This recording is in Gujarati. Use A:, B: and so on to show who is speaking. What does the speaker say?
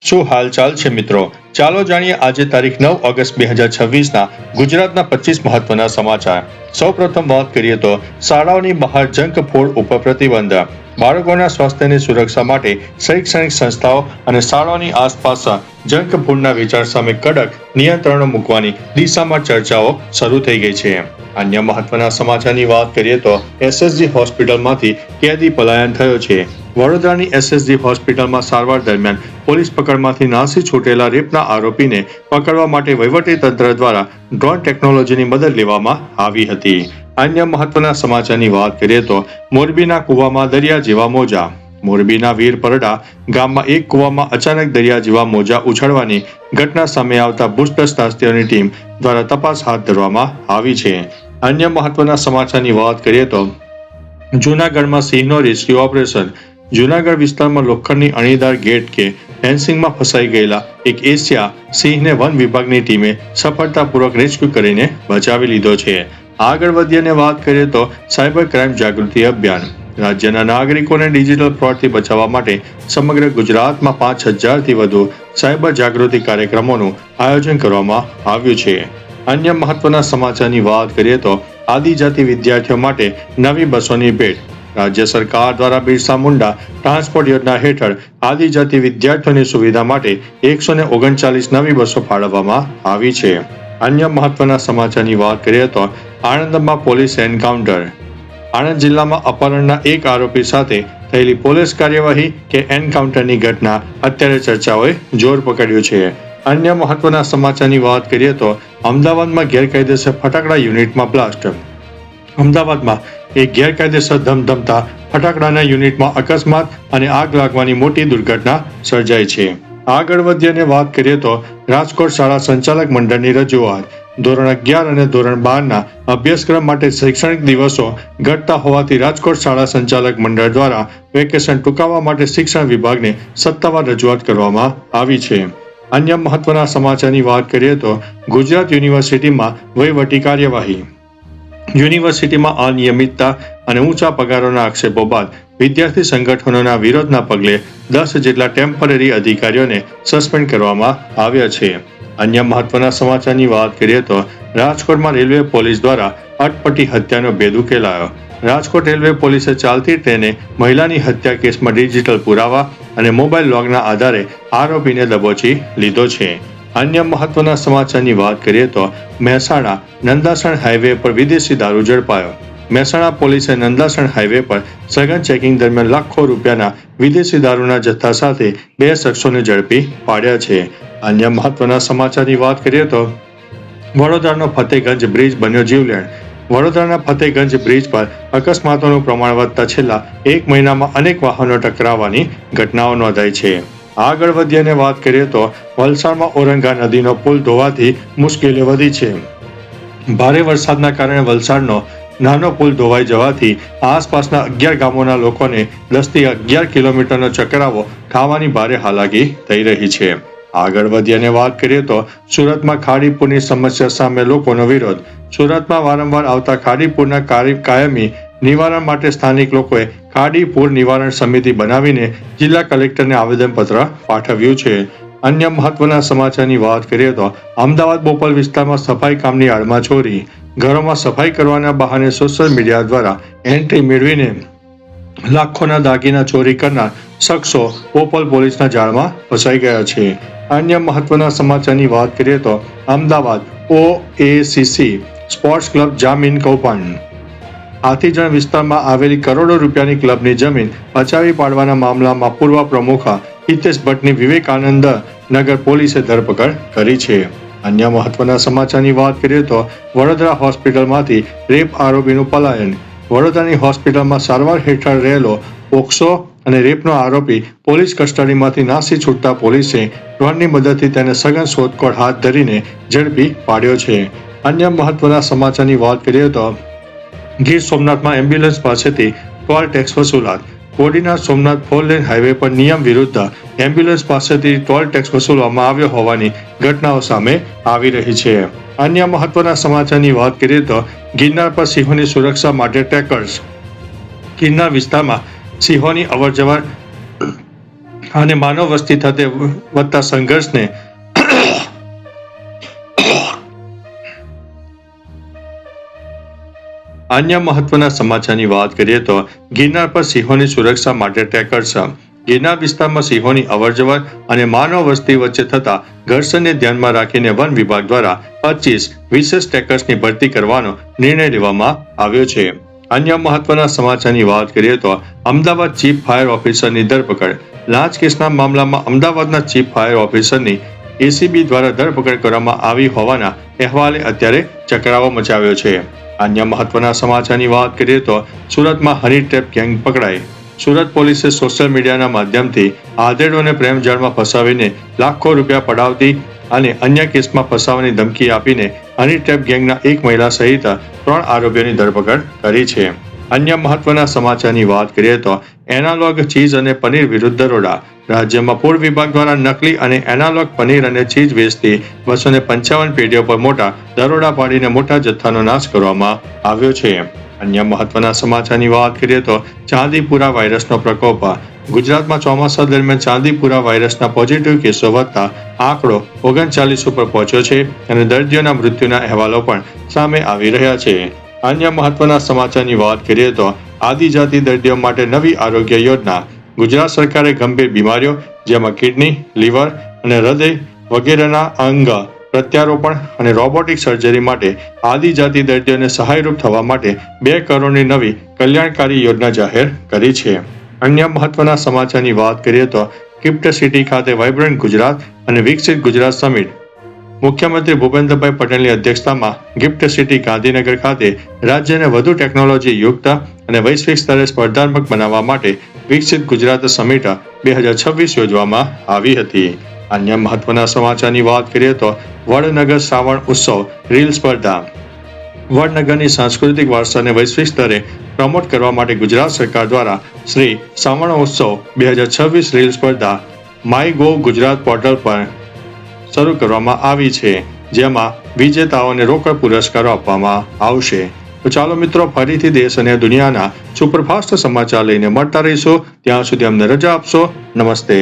A: શું હાલચાલ છે મિત્રો? ચાલો જાણીએ આજે તારીખ 9 ઓગસ્ટ 2026ના ગુજરાતના 25 મહત્વના સમાચાર. સૌપ્રથમ વાત કરીએ તો શાળાઓની બહાર જંક ફૂડ ઉપર પ્રતિબંધ. બાળકોના સ્વાસ્થ્યની સુરક્ષા માટે શૈક્ષણિક સંસ્થાઓ અને શાળાઓની આસપાસ જંક ફૂડના વેચાણ સામે કડક નિયંત્રણો મૂકવાની દિશામાં ચર્ચાઓ શરૂ થઈ ગઈ છે. અન્ય મહત્વના સમાચારની વાત કરીએ તો એસએસજી હોસ્પિટલમાંથી કેદી પલાયન થયો છે. વડોદરાની એસએસજી હોસ્પિટલમાં સારવાર દરમિયાન પોલીસ પકડમાંથી નાસી છૂટેલા રેપના આરોપીને પકડવા માટે વહીવટીતંત્ર દ્વારા ડ્રોન ટેકનોલોજીની મદદ લેવામાં આવી હતી. અન્ય મહત્વના સમાચારની વાત કરીએ તો મોરબીના કૂવામાં દરિયા જેવા મોજા. મોરબીના વીરપરડા ગામમાં એક કૂવામાં અચાનક દરિયા જેવા મોજા ઉછળવાની ઘટના સામે આવતા ભૂસ્તરશાસ્ત્રીઓની ટીમ દ્વારા તપાસ હાથ ધરવામાં આવી છે. અન્ય મહત્વના સમાચારની વાત કરીએ તો જૂનાગઢમાં સિંહનો રેસ્ક્યુ ઓપરેશન. જૂનાગઢ વિસ્તારમાં લોખંડની અણીદાર ગેટ કે ફેન્સિંગમાં ફસાઈ ગયેલા એક એશિયા સિંહને વન વિભાગની ટીમે સફળતાપૂર્વક રેસ્ક્યુ કરીને બચાવી લીધો છે. આગળ વધીને વાત કરીએ તો સાયબર ક્રાઇમ જાગૃતિ અભિયાન. રાજ્યના નાગરિકોને ડિજિટલ ફ્રોડથી બચાવવા માટે સમગ્ર ગુજરાતમાં 5000થી વધુ સાયબર જાગૃતિ કાર્યક્રમોનું આયોજન કરવામાં આવ્યું છે. અન્ય મહત્વના સમાચારની વાત કરીએ તો આદિજાતિ વિદ્યાર્થીઓ માટે નવી બસોની ભેટ. રાજ્ય સરકાર દ્વારા બિરસા મુંડા ટ્રાન્સપોર્ટ યોજના હેઠળ આદિજાતિ વિદ્યાર્થીઓની સુવિધા માટે 139 નવી બસો ફાળવવામાં આવી છે. અન્ય મહત્વના સમાચારની વાત કરીએ તો આણંદમાં પોલીસ એન્કાઉન્ટર. આણંદ જિલ્લામાં અપહરણના એક આરોપી સાથે થયેલી પોલીસ કાર્યવાહી કે એન્કાઉન્ટરની ઘટના અત્યારે ચર્ચાઓએ જોર પકડ્યું છે. અન્ય મહત્વના સમાચારની વાત કરીએ તો અમદાવાદમાં ગેરકાયદેસર ફટાકડા યુનિટમાં બ્લાસ્ટ. અમદાવાદમાં એક ગેરકાયદેસર ધમધમતા ફટાકડાના યુનિટમાં અકસ્માત અને આગ લાગવાની મોટી દુર્ઘટના સર્જાઈ છે. આગળ વધીને વાત કરીએ તો રાજકોટ શાળા સંચાલક મંડળની રજૂઆત. ધોરણ 11 અને ધોરણ 12ના અભ્યાસક્રમ માટે શૈક્ષણિક દિવસો ઘટતા હોવાથી રાજકોટ શાળા સંચાલક મંડળ દ્વારા વેકેશન ટૂંકાવવા માટે શિક્ષણ વિભાગને સત્તાવાર રજૂઆત કરવામાં આવી છે. અન્ય મહત્વના સમાચારની વાત કરીએ તો ગુજરાત યુનિવર્સિટીમાં વહીવટી કાર્યવાહી. યુનિવર્સિટીમાં અનિયમિતતા અને ઊંચા પગારોના આક્ષેપો બાદ વિદ્યાર્થી સંગઠનોના વિરોધના પગલે 10 જેટલા ટેમ્પરરી અધિકારીઓને સસ્પેન્ડ કરવામાં આવ્યા છે. અન્ય મહત્વના સમાચારની વાત કરીએ તો રાજકોટમાં રેલવે પોલીસ દ્વારા અટપટી હત્યાનો ભેદ ઉકેલાયો. રાજકોટ રેલવે પોલીસે ચાલતી ટ્રેને મહિલાની હત્યા કેસમાં ડિજિટલ પુરાવા અને મોબાઈલ લોગના આધારે આરોપીને દબોચી લીધો છે. અન્ય મહત્વના સમાચારની વાત કરીએ તો મહેસાણા નંદાસણ હાઈવે પર વિદેશી દારૂ ઝડપાયો. મહેસાણા પોલીસે નંદાસણ હાઈવે પર સઘન ચેકિંગ દરમિયાન લાખો રૂપિયાના વિદેશી દારૂના જથ્થા સાથે 2 શખ્સોને ઝડપી પાડ્યા છે. અન્ય મહત્વના સમાચારની વાત કરીએ તો વડોદરાનો ફતેગંજ બ્રિજ બન્યો જીવલેણ. વડોદરાના ફતેગંજ બ્રિજ પર અકસ્માતોનું પ્રમાણ વધતા છેલ્લા 1 મહિનામાં અનેક વાહનો ટકરાવવાની ઘટનાઓ નોંધાઈ છે. આગળ વધીને વાત કરીએ તો વલસાડમાં ઔરંગા નદીનો પુલ ધોવાથી મુશ્કેલીઓ વધી છે. ભારે વરસાદના કારણે વલસાડનો નાનો પુલ ધોવાઈ જવાથી આસપાસના 11 ગામોના લોકોને 10 થી 11 કિલોમીટરનો ચકરાવો ખાવાની ભારે હાલાકી થઈ રહી છે. આગળ વધીને વાત કરીએ તો સુરતમાં ખાડીપુરની સમસ્યા સામે લોકોનો વિરોધ. સુરતમાં વારંવાર આવતા ખાડીપુરના કાયમી નિવારણ માટે સ્થાનિક લોકોએ ખાડીપુર નિવારણ સમિતિ બનાવીને જિલ્લા કલેક્ટરને આવેદનપત્ર પાઠવ્યું છે. અન્ય મહત્વના સમાચારની વાત કરીએ તો અમદાવાદ બોપલ વિસ્તારમાં સફાઈ કામની આડમાં ચોરી. ઘરોમાં સફાઈ કરવાના બહાને સોશિયલ મીડિયા દ્વારા એન્ટ્રી મેળવીને લાખોના દાગીના ચોરી કરનાર શખ્સો બોપલ પોલીસના જાળમાં ફસાઈ ગયા છે. અન્ય મહત્વના સમાચારની વાત કરીએ તો અમદાવાદ ઓએસીસી સ્પોર્ટ્સ ક્લબ જામીન કૌભાંડ. હાથીજણ વિસ્તારમાં આવેલી કરોડો રૂપિયાની ક્લબની જમીન બચાવી પાડવાના મામલામાં પૂર્વ પ્રમુખ હિતેશ ભટ્ટની વિવેકાનંદ નગર પોલીસે ધરપકડ કરી છે. અન્ય મહત્વના સમાચારની વાત કરીએ તો વડોદરા હોસ્પિટલમાંથી રેપ આરોપીનું પલાયન. વડોદરાની હોસ્પિટલમાં સારવાર હેઠળ રહેલો પોક્સો અને રેપનો આરોપી પોલીસ કસ્ટડીમાંથી નાસી છૂટતા પોલીસે ડ્રોનની મદદથી તેને સઘન શોધખોળ હાથ ધરીને ઝડપી પાડ્યો છે. અન્ય મહત્વના સમાચારની વાત કરીએ તો ગીર સોમનાથમાં એમ્બ્યુલન્સ પાસેથી ટોલ ટેક્સ વસૂલાત. કોડીનાર સોમનાથ 4 લેન હાઈવે પર નિયમ વિરુદ્ધ એમ્બ્યુલન્સ પાસેથી ટોલ ટેક્સ વસૂલવામાં આવ્યો હોવાની ઘટનાઓ સામે આવી રહી છે. અન્ય મહત્વના સમાચારની વાત કરીએ તો ગિરનાર પર સિંહોની સુરક્ષા માટે ટ્રેકર્સ. ગિરનાર વિસ્તારમાં સિંહોની અવરજવર અને માનવ વસ્તી સાથે વધતા સંઘર્ષને અન્ય મહત્વના સમાચારની વાત કરીએ તો ગિરનાર પર સિંહોની સુરક્ષા માટે ટ્રેકર્સ. ગિરનાર વિસ્તારમાં સિંહોની અવરજવર અને માનવ વસ્તી વચ્ચે થતા ઘર્ષણને ધ્યાનમાં રાખીને વન વિભાગ દ્વારા 25 વિશેષ ટ્રેકર્સની ભરતી કરવાનો નિર્ણય લેવામાં આવ્યો છે. અન્ય મહત્વના સમાચારની વાત કરીએ તો અમદાવાદ ચીફ ફાયર ઓફિસરની ધરપકડ. લાંચ કેસના મામલામાં અમદાવાદના ચીફ ફાયર ઓફિસરની એસીબી દ્વારા ધરપકડ કરવામાં આવી હોવાના અહેવાલે અત્યારે ચકરાવો મચાવ્યો છે. અન્ય મહત્વના સમાચારની વાત કરીએ તો સુરતમાં હની ટ્રેપ ગેંગ પકડાઈ. સુરત પોલીસે સોશિયલ મીડિયાના માધ્યમથી આધેડોને પ્રેમ જાળમાં ફસાવીને લાખો રૂપિયા પડાવતી અને અન્ય કેસમાં ફસાવાની ધમકી આપીને હની ટ્રેપ ગેંગના એક મહિલા સહિત 3 આરોપીઓની ધરપકડ કરી છે. અન્ય મહત્વના સમાચારની વાત કરીએ તો એનાલોગ ચીઝ અને પનીર વિરુદ્ધ દરોડા. રાજ્યમાં ફૂડ વિભાગ દ્વારા નકલી અને એનાલોગ પનીર અને ચીઝ વેચતી 255 પેઢીઓ પર મોટા દરોડા પાડીને મોટા જથ્થાનો નાશ કરવામાં આવ્યો છે. અન્ય મહત્વના સમાચારની વાત કરીએ તો ચાંદીપુરા વાયરસનો પ્રકોપ. ગુજરાતમાં ચોમાસા દરમિયાન ચાંદીપુરા વાયરસના પોઝિટિવ કેસો વધતા આંકડો 39 ઉપર પહોંચ્યો છે અને દર્દીઓના મૃત્યુના અહેવાલો પણ સામે આવી રહ્યા છે. અન્ય મહત્વના સમાચારની વાત કરીએ તો આદિજાતિ દર્દીઓ માટે નવી આરોગ્ય યોજના. ગુજરાત સરકારે ગંભીર બીમારીઓ જેમાં કિડની, લીવર અને હૃદય વગેરેના અંગ પ્રત્યારોપણ અને રોબોટિક સર્જરી માટે આદિજાતિ દર્દીઓને સહાયરૂપ થવા માટે 2 કરોડની નવી કલ્યાણકારી યોજના જાહેર કરી છે. અન્ય મહત્વના સમાચારની વાત કરીએ તો ગિફ્ટ સિટી ખાતે વાઇબ્રન્ટ ગુજરાત અને વિકસિત ગુજરાત સમિટ. મુખ્યમંત્રી ભૂપેન્દ્રભાઈ પટેલની અધ્યક્ષતામાં ગિફ્ટ સિટી ગાંધીનગર ખાતે રાજ્યને વધુ ટેકનોલોજી યુક્ત અને વૈશ્વિક સ્તરે સ્પર્ધાત્મક બનાવવા માટે વિકસિત ગુજરાત સમિટ 2026 યોજવામાં આવી હતી. અન્ય મહત્વના સમાચારની વાત કરીએ તો વડનગર શ્રાવણ ઉત્સવ રીલ સ્પર્ધા. વડનગરની સાંસ્કૃતિક વારસાને વૈશ્વિક સ્તરે પ્રમોટ કરવા માટે ગુજરાત સરકાર દ્વારા શ્રી શ્રાવણ ઉત્સવ 2026 રીલ સ્પર્ધા માય ગુજરાત પોર્ટલ પર શરૂ કરવામાં આવી છે, જેમાં વિજેતાઓને રોકડ પુરસ્કારો આપવામાં આવશે. તો ચાલો મિત્રો, ફરીથી દેશ અને દુનિયાના સુપરફાસ્ટ સમાચાર લઈને મળતા રહીશું. ત્યાં સુધી અમને રજા આપશો. નમસ્તે.